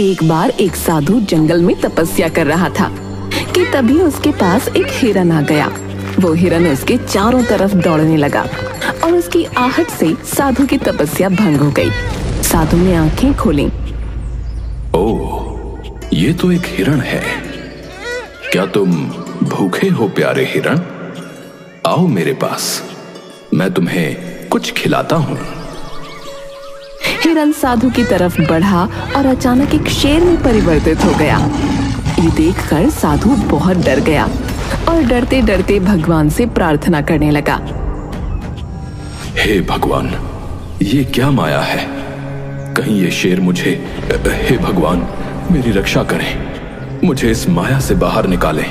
एक बार एक साधु जंगल में तपस्या कर रहा था कि तभी उसके पास एक हिरन आ गया। वो हिरन उसके चारों तरफ दौड़ने लगा और उसकी आहट से साधु की तपस्या भंग हो गई। साधु ने आंखें खोली। ओह, ये तो एक हिरण है। क्या तुम भूखे हो प्यारे हिरण? आओ मेरे पास, मैं तुम्हें कुछ खिलाता हूँ। हिरन साधु की तरफ बढ़ा और अचानक एक शेर में परिवर्तित हो गया। ये देखकर साधु बहुत डर गया और डरते डरते भगवान से प्रार्थना करने लगा। हे भगवान, ये क्या माया है? कहीं ये शेर मुझे, हे भगवान मेरी रक्षा करें, मुझे इस माया से बाहर निकालें।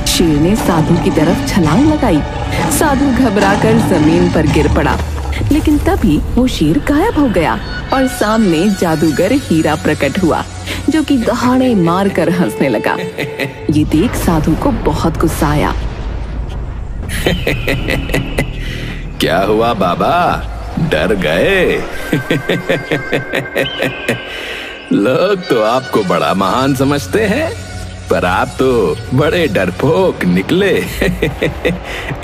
शेर ने साधु की तरफ छलांग लगाई। साधु घबराकर जमीन पर गिर पड़ा, लेकिन तभी वो शेर गायब हो गया और सामने जादूगर हीरा प्रकट हुआ, जो कि दहाड़े मारकर हंसने लगा। ये देख साधु को बहुत गुस्सा आया। क्या हुआ बाबा, डर गए? लोग तो आपको बड़ा महान समझते हैं, पर आप तो बड़े डरपोक निकले।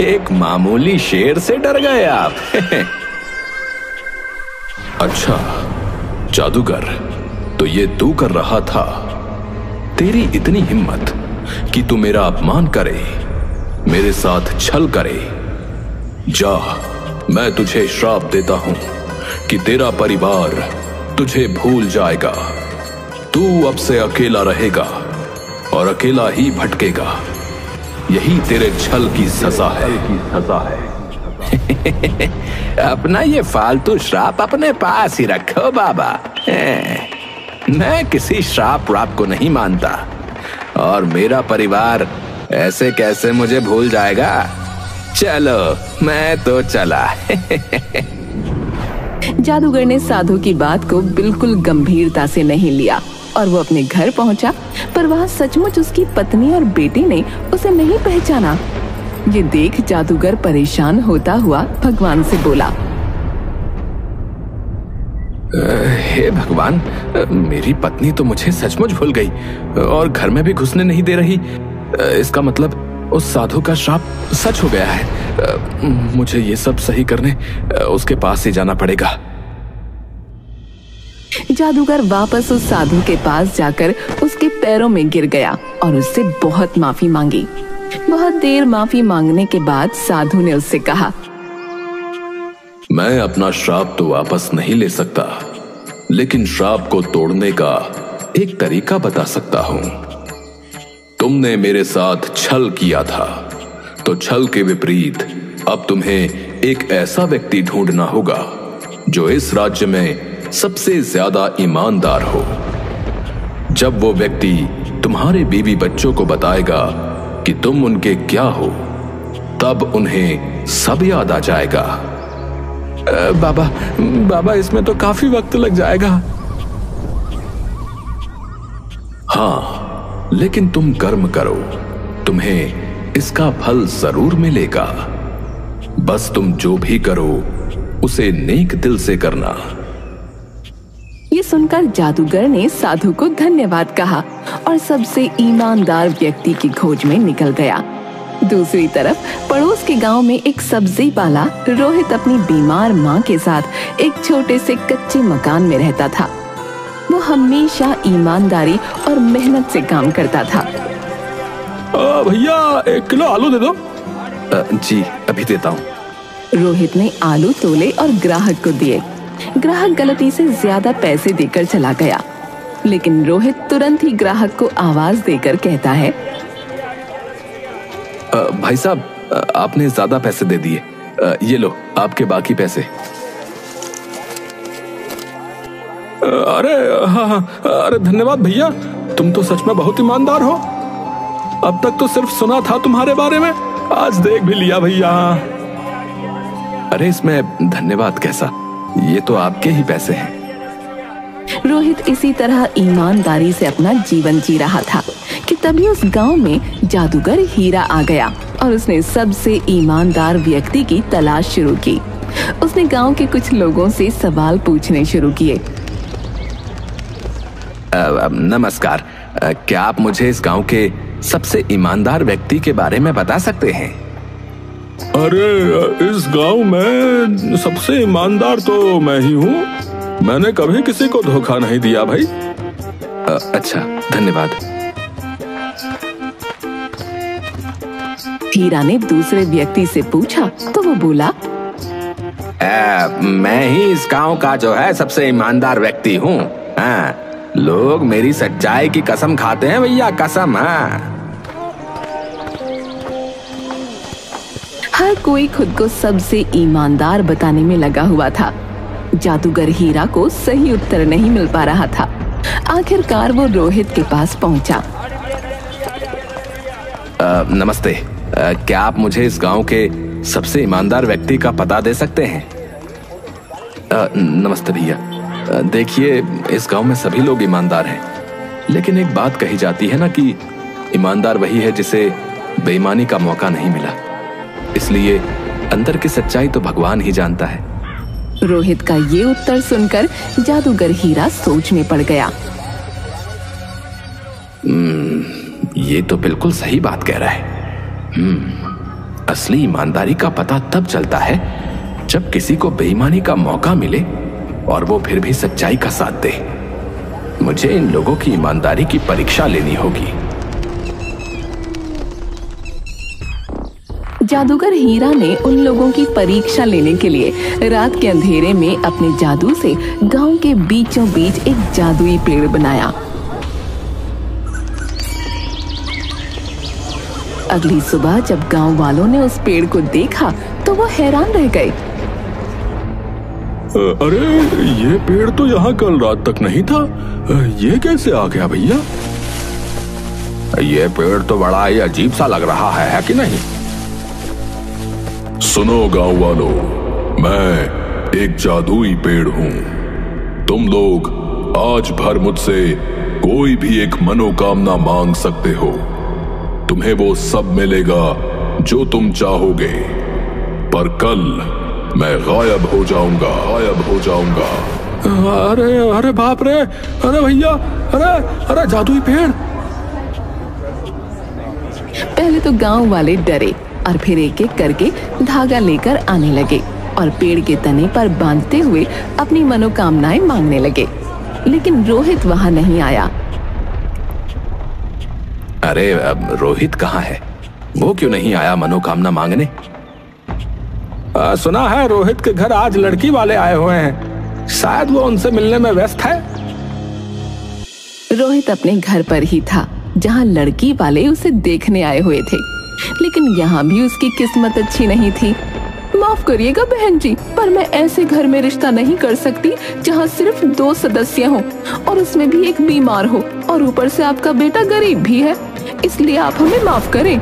एक मामूली शेर से डर गए आप। अच्छा जादूगर, तो ये तू कर रहा था? तेरी इतनी हिम्मत कि तू मेरा अपमान करे, मेरे साथ छल करे। जा, मैं तुझे श्राप देता हूं कि तेरा परिवार तुझे भूल जाएगा। तू अब से अकेला रहेगा और अकेला ही भटकेगा। यही तेरे छल की सजा है। अपना ये फालतू श्राप अपने पास ही रखो बाबा। मैं किसी श्राप व्राप को नहीं मानता, और मेरा परिवार ऐसे कैसे मुझे भूल जाएगा। चलो मैं तो चला। जादूगर ने साधु की बात को बिल्कुल गंभीरता से नहीं लिया और वो अपने घर पहुंचा, पर वहां सचमुच उसकी पत्नी और बेटे ने उसे नहीं पहचाना। ये देख जादूगर परेशान होता हुआ भगवान से बोला। हे भगवान, मेरी पत्नी तो मुझे सचमुच भूल गई और घर में भी घुसने नहीं दे रही। इसका मतलब उस साधु का श्राप सच हो गया है। मुझे ये सब सही करने उसके पास ही जाना पड़ेगा। जादूगर वापस उस साधु के पास जाकर उसके पैरों में गिर गया और उससे बहुत माफी मांगी। बहुत देर माफी मांगने के बाद साधु ने उससे कहा, मैं अपना श्राप तो वापस नहीं ले सकता, लेकिन श्राप को तोड़ने का एक तरीका बता सकता हूं। तुमने मेरे साथ छल किया था, तो छल के विपरीत अब तुम्हें एक ऐसा व्यक्ति ढूंढना होगा जो इस राज्य में सबसे ज्यादा ईमानदार हो। जब वो व्यक्ति तुम्हारे बीवी बच्चों को बताएगा कि तुम उनके क्या हो, तब उन्हें सब याद आ जाएगा। बाबा इसमें तो काफी वक्त लग जाएगा। हाँ, लेकिन तुम कर्म करो, तुम्हें इसका फल जरूर मिलेगा। बस तुम जो भी करो उसे नेक दिल से करना। ये सुनकर जादूगर ने साधु को धन्यवाद कहा और सबसे ईमानदार व्यक्ति की खोज में निकल गया। दूसरी तरफ पड़ोस के गांव में एक सब्जी वाला रोहित अपनी बीमार मां के साथ एक छोटे से कच्चे मकान में रहता था। वो हमेशा ईमानदारी और मेहनत से काम करता था। भैया 1 किलो आलू दे दो। जी अभी देता हूँ। रोहित ने आलू तोले और ग्राहक को दिए। ग्राहक गलती से ज्यादा पैसे देकर चला गया, लेकिन रोहित तुरंत ही ग्राहक को आवाज देकर कहता है, भाई साहब, आपने ज्यादा पैसे दे दिए। ये लो आपके बाकी पैसे। अरे हाँ, अरे धन्यवाद भैया, तुम तो सच में बहुत ईमानदार हो। अब तक तो सिर्फ सुना था तुम्हारे बारे में, आज देख भी लिया भैया। अरे इसमें धन्यवाद कैसा, ये तो आपके ही पैसे हैं। रोहित इसी तरह ईमानदारी से अपना जीवन जी रहा था कि तभी उस गांव में जादूगर हीरा आ गया और उसने सबसे ईमानदार व्यक्ति की तलाश शुरू की। उसने गांव के कुछ लोगों से सवाल पूछने शुरू किए। नमस्कार। क्या आप मुझे इस गांव के सबसे ईमानदार व्यक्ति के बारे में बता सकते हैं? अरे इस गांव में सबसे ईमानदार तो मैं ही हूँ। मैंने कभी किसी को धोखा नहीं दिया भाई। अच्छा, धन्यवाद। हीरा ने दूसरे व्यक्ति से पूछा तो वो बोला, मैं ही इस गांव का जो है सबसे ईमानदार व्यक्ति हूँ। हाँ, लोग मेरी सच्चाई की कसम खाते हैं भैया, कसम। हाँ, हर कोई खुद को सबसे ईमानदार बताने में लगा हुआ था। जादूगर हीरा को सही उत्तर नहीं मिल पा रहा था। आखिरकार वो रोहित के पास पहुंचा। नमस्ते। क्या आप मुझे इस गांव के सबसे ईमानदार व्यक्ति का पता दे सकते हैं? नमस्ते भैया। देखिए, इस गांव में सभी लोग ईमानदार हैं, लेकिन एक बात कही जाती है ना कि ईमानदार वही है जिसे बेईमानी का मौका नहीं मिला। इसलिए अंदर की सच्चाई तो भगवान ही जानता है। रोहित का ये उत्तर सुनकर जादूगर हीरा सोच में पड़ गया। ये तो बिल्कुल सही बात कह रहा है। असली ईमानदारी का पता तब चलता है जब किसी को बेईमानी का मौका मिले और वो फिर भी सच्चाई का साथ दे। मुझे इन लोगों की ईमानदारी की परीक्षा लेनी होगी। जादूगर हीरा ने उन लोगों की परीक्षा लेने के लिए रात के अंधेरे में अपने जादू से गांव के बीचों बीच एक जादुई पेड़ बनाया। अगली सुबह जब गांव वालों ने उस पेड़ को देखा तो वो हैरान रह गए। अरे ये पेड़ तो यहाँ कल रात तक नहीं था, ये कैसे आ गया भैया? ये पेड़ तो बड़ा ही अजीब सा लग रहा है कि नहीं? सुनो गांव वालों, मैं एक जादुई पेड़ हूँ। तुम लोग आज भर मुझसे कोई भी एक मनोकामना मांग सकते हो। तुम्हें वो सब मिलेगा जो तुम चाहोगे, पर कल मैं गायब हो जाऊंगा। अरे अरे बाप रे, अरे भैया, अरे जादुई पेड़। पहले तो गांव वाले डरे और फिर एक एक करके धागा लेकर आने लगे और पेड़ के तने पर बांधते हुए अपनी मनोकामनाएं मांगने लगे। लेकिन रोहित वहां नहीं आया। अरे अब रोहित कहाँ है? वो क्यों नहीं आया मनोकामना मांगने? सुना है रोहित के घर आज लड़की वाले आए हुए हैं, शायद वो उनसे मिलने में व्यस्त है। रोहित अपने घर पर ही था जहां लड़की वाले उसे देखने आए हुए थे, लेकिन यहाँ भी उसकी किस्मत अच्छी नहीं थी। माफ करिएगा बहन जी, पर मैं ऐसे घर में रिश्ता नहीं कर सकती जहाँ सिर्फ 2 सदस्य हों और उसमें भी एक बीमार हो और ऊपर से आपका बेटा गरीब भी है, इसलिए आप हमें माफ करें।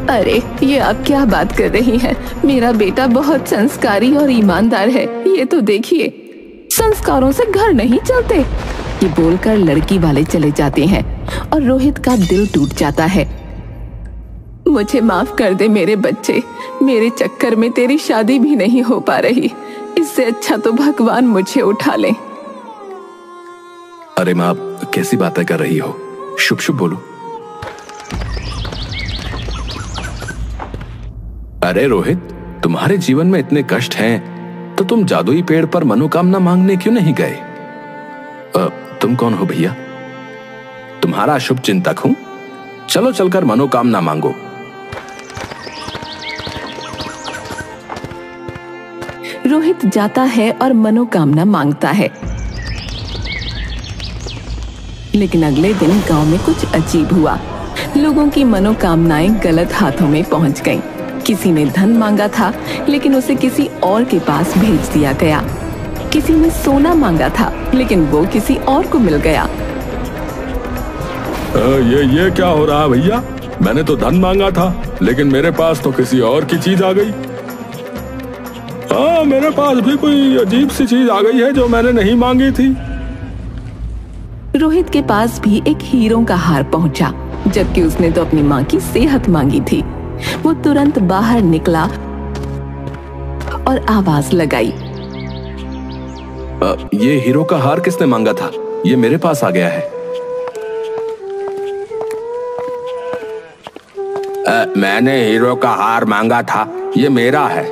अरे ये आप क्या बात कर रही हैं? मेरा बेटा बहुत संस्कारी और ईमानदार है, ये तो देखिए। संस्कारों से घर नहीं चलते। ये बोलकर लड़की वाले चले जाते हैं और रोहित का दिल टूट जाता है। मुझे माफ कर दे मेरे बच्चे, मेरे चक्कर में तेरी शादी भी नहीं हो पा रही। इससे अच्छा तो भगवान मुझे उठा ले। अरे माँ, कैसी बातें कर रही हो? शुभ शुभ बोलो। अरे रोहित, तुम्हारे जीवन में इतने कष्ट हैं तो तुम जादुई पेड़ पर मनोकामना मांगने क्यों नहीं गए? तुम कौन हो भैया? तुम्हारा शुभ चिंतक हूं। चलो चलकर मनोकामना मांगो। रोहित जाता है और मनोकामना मांगता है, लेकिन अगले दिन गांव में कुछ अजीब हुआ। लोगों की मनोकामनाएं गलत हाथों में पहुंच गईं। किसी ने धन मांगा था, लेकिन उसे किसी और के पास भेज दिया गया। किसी ने सोना मांगा था, लेकिन वो किसी और को मिल गया। ये क्या हो रहा है भैया? मैंने तो धन मांगा था, लेकिन मेरे पास तो किसी और की चीज आ गई। हाँ, मेरे पास भी कोई अजीब सी चीज आ गई है जो मैंने नहीं मांगी थी। रोहित के पास भी एक हीरों का हार पहुंचा, जबकि उसने तो अपनी माँ की सेहत मांगी थी। वो तुरंत बाहर निकला और आवाज लगाई। ये हीरो का हार किसने मांगा था? ये मेरे पास आ गया है। मैंने हीरो का हार मांगा था, ये मेरा है।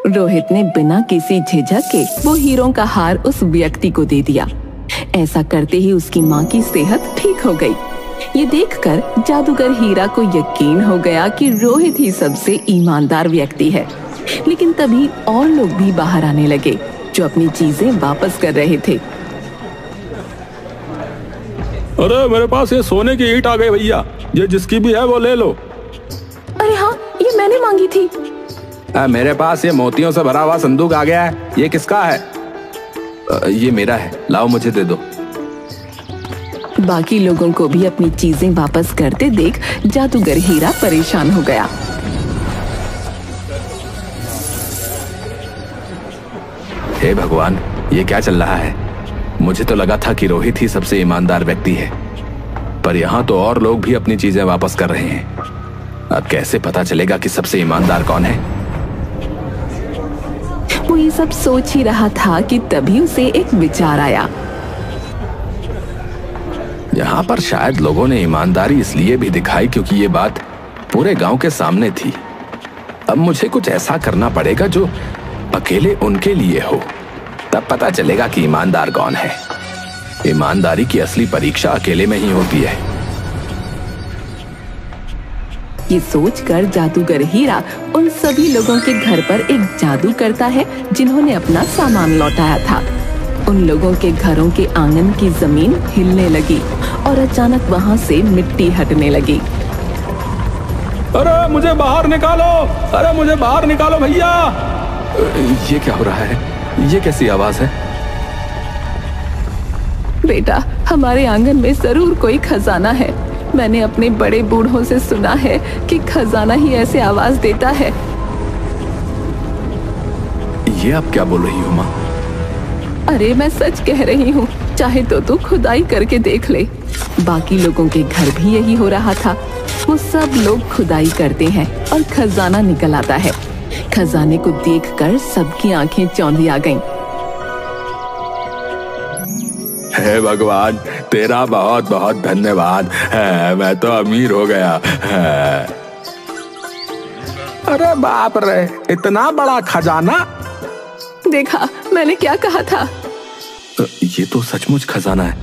रोहित ने बिना किसी झिझक के वो हीरो का हार उस व्यक्ति को दे दिया। ऐसा करते ही उसकी माँ की सेहत ठीक हो गई। ये देखकर जादूगर हीरा को यकीन हो गया कि रोहित ही सबसे ईमानदार व्यक्ति है। लेकिन तभी और लोग भी बाहर आने लगे जो अपनी चीजें वापस कर रहे थे। अरे मेरे पास ये सोने की ईंट आ गई भैया, ये जिसकी भी है वो ले लो। अरे हाँ, ये मैंने मांगी थी। मेरे पास ये मोतियों से भरा हुआ संदूक आ गया है, ये किसका है? ये मेरा है, लाओ मुझे दे दो। बाकी लोगों को भी अपनी चीजें वापस करते देख जादूगर हीरा परेशान हो गया। हे भगवान, ये क्या चल रहा है? मुझे तो लगा था कि रोहित ही सबसे ईमानदार व्यक्ति है, पर यहाँ तो और लोग भी अपनी चीजें वापस कर रहे हैं। अब कैसे पता चलेगा कि सबसे ईमानदार कौन है? वो ये सब सोच ही रहा था कि तभी उसे एक विचार आया। यहाँ पर शायद लोगों ने ईमानदारी इसलिए भी दिखाई क्योंकि ये बात पूरे गांव के सामने थी। अब मुझे कुछ ऐसा करना पड़ेगा जो अकेले उनके लिए हो, तब पता चलेगा कि ईमानदार कौन है। ईमानदारी की असली परीक्षा अकेले में ही होती है। ये सोचकर जादूगर हीरा उन सभी लोगों के घर पर एक जादू करता है जिन्होंने अपना सामान लौटाया था। उन लोगों के घरों के आंगन की जमीन हिलने लगी और अचानक वहां से मिट्टी हटने लगी। अरे मुझे बाहर निकालो, अरे मुझे बाहर निकालो भैया। ये क्या हो रहा है? ये कैसी आवाज है? बेटा, हमारे आंगन में जरूर कोई खजाना है। मैंने अपने बड़े बूढ़ों से सुना है कि खजाना ही ऐसे आवाज देता है। ये आप क्या बोल रही हो माँ? अरे मैं सच कह रही हूँ, चाहे तो तू खुदाई करके देख ले। बाकी लोगों के घर भी यही हो रहा था। वो सब लोग खुदाई करते हैं और खजाना निकल आता है। खजाने को देखकर सबकी आंखें चौंधी आ गईं। हे भगवान, तेरा बहुत बहुत धन्यवाद है, मैं तो अमीर हो गया है। अरे बाप रे, इतना बड़ा खजाना! देखा, मैंने क्या कहा था। ये तो सचमुच खजाना है,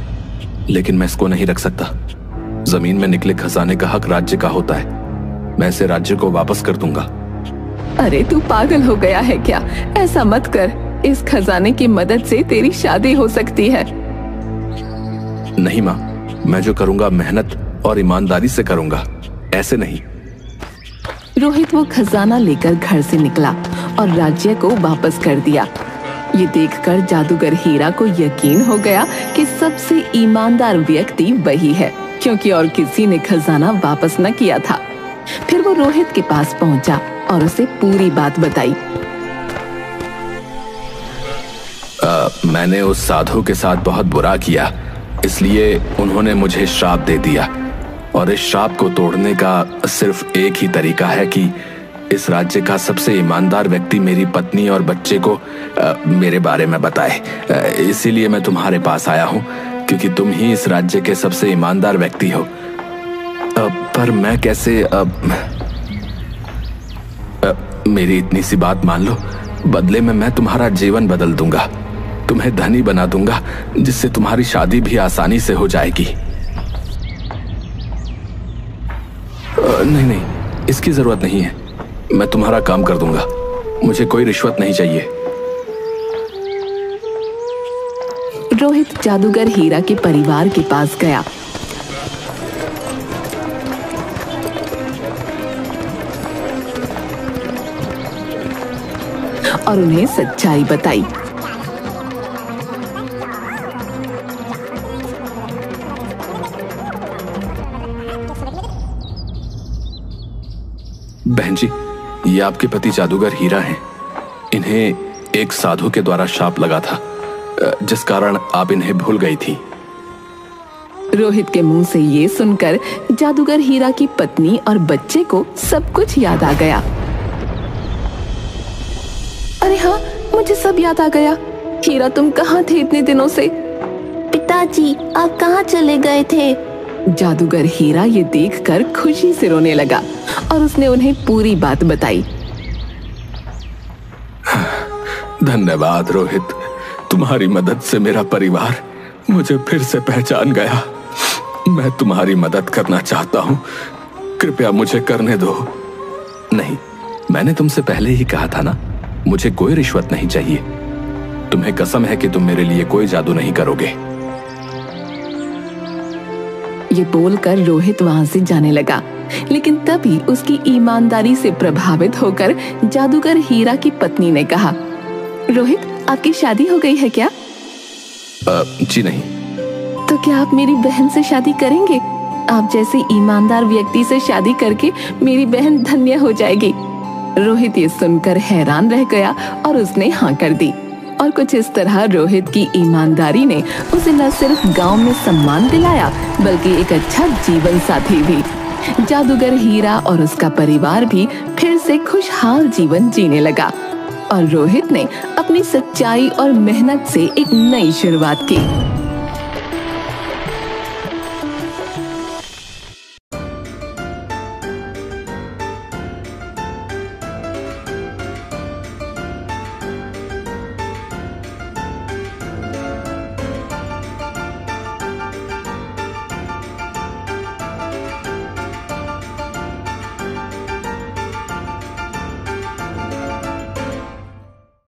लेकिन मैं इसको नहीं रख सकता। जमीन में निकले खजाने का हक राज्य का होता है। मैं इसे राज्य को वापस कर दूंगा। अरे तू पागल हो गया है क्या? ऐसा मत कर। इस खजाने की मदद से तेरी शादी हो सकती है। नहीं माँ, मैं जो करूंगा मेहनत और ईमानदारी से करूंगा, ऐसे नहीं। रोहित वो खजाना लेकर घर से निकला और राज्य को वापस कर दिया। ये देखकर जादूगर हीरा को यकीन हो गया कि सबसे ईमानदार व्यक्ति वही है, क्योंकि और किसी ने खजाना वापस न किया था। फिर वो रोहित के पास पहुंचा और उसे पूरी बात बताई। मैंने उस साधु के साथ बहुत बुरा किया, इसलिए उन्होंने मुझे श्राप दे दिया, और इस श्राप को तोड़ने का सिर्फ एक ही तरीका है कि इस राज्य का सबसे ईमानदार व्यक्ति मेरी पत्नी और बच्चे को मेरे बारे में बताए। इसीलिए मैं तुम्हारे पास आया हूँ, क्योंकि तुम ही इस राज्य के सबसे ईमानदार व्यक्ति हो। पर मैं कैसे? मेरी इतनी सी बात मान लो, बदले में मैं तुम्हारा जीवन बदल दूंगा, तुम्हें धनी बना दूंगा, जिससे तुम्हारी शादी भी आसानी से हो जाएगी। नहीं नहीं, इसकी जरूरत नहीं है। मैं तुम्हारा काम कर दूंगा, मुझे कोई रिश्वत नहीं चाहिए। रोहित जादूगर हीरा के परिवार के पास गया। और उन्हें सच्चाई बताई। बहन जी, ये आपके पति जादूगर हीरा हैं। इन्हें एक साधु के द्वारा शाप लगा था, जिस कारण आप इन्हें भूल गई थी। रोहित के मुंह से ये सुनकर जादूगर हीरा की पत्नी और बच्चे को सब कुछ याद आ गया। अरे हाँ, मुझे सब याद आ गया। हीरा, तुम कहाँ थे इतने दिनों से? हीरा जी, आप कहाँ चले गए थे? जादूगर हीरा ये देखकर खुशी से रोने लगा और उसने उन्हें पूरी बात बताई। धन्यवाद रोहित, तुम्हारी मदद से मेरा परिवार मुझे फिर से पहचान गया। मैं तुम्हारी मदद करना चाहता हूं, कृपया मुझे करने दो। नहीं, मैंने तुमसे पहले ही कहा था ना, मुझे कोई रिश्वत नहीं चाहिए। तुम्हें कसम है कि तुम मेरे लिए कोई जादू नहीं करोगे। ये बोलकर रोहित वहां से जाने लगा, लेकिन तभी उसकी ईमानदारी से प्रभावित होकर जादूगर हीरा की पत्नी ने कहा, रोहित, आपकी शादी हो गई है क्या? जी नहीं। तो क्या आप मेरी बहन से शादी करेंगे? आप जैसे ईमानदार व्यक्ति से शादी करके मेरी बहन धन्य हो जाएगी। रोहित ये सुनकर हैरान रह गया और उसने हाँ कर दी। और कुछ इस तरह रोहित की ईमानदारी ने उसे न सिर्फ गांव में सम्मान दिलाया, बल्कि एक अच्छा जीवन साथी भी। जादूगर हीरा और उसका परिवार भी फिर से खुशहाल जीवन जीने लगा और रोहित ने अपनी सच्चाई और मेहनत से एक नई शुरुआत की।